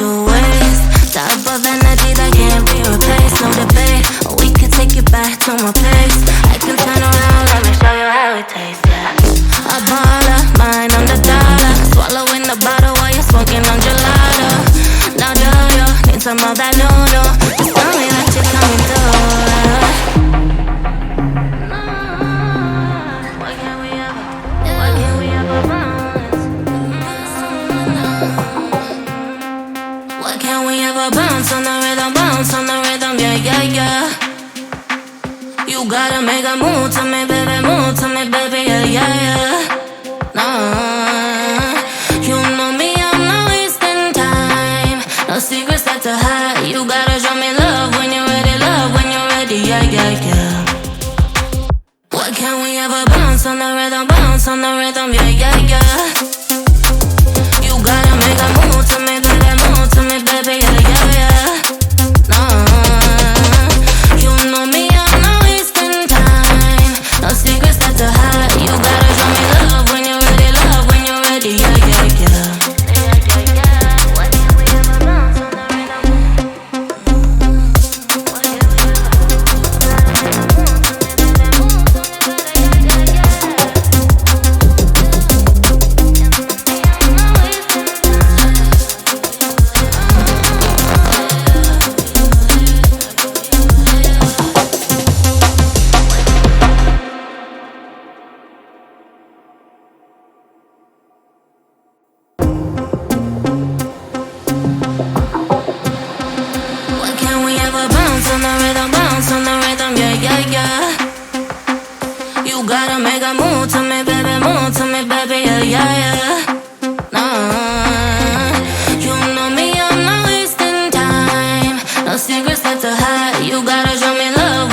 to waste. Type of energy that can't be replaced, no debate. We can take it back to my place. I can turn around, let me show you how it tastes, yeah. A baller, mine on the dollar. Swallowing the bottle while you're smoking on gelato. Now do you need some of that no-no? Just tell me that you're coming through. Why can't we ever bounce? Why can't we ever bounce on the rhythm, yeah, yeah, yeah. You gotta make a move to me, baby, yeah, yeah, yeah. Nah, you know me, I'm not wasting time. No secrets that to hide. You gotta show me love when you're ready, yeah, yeah, yeah. Why can't we ever bounce on the rhythm, yeah, yeah, yeah. You gotta make a move to me, baby, yeah, yeah, yeah. Nah, you know me, I'm not wasting time. No secrets that to hide. You gotta show me love when you're ready, yeah, yeah, yeah. Why can't we ever bounce on the rhythm? Why can't we ever? Why can't we ever bounce on the rhythm, yeah, yeah, yeah. You gotta make a move to me, baby, yeah, yeah, yeah. Nah, you know me, I'm not wasting time. No secrets that to hide. You gotta show me love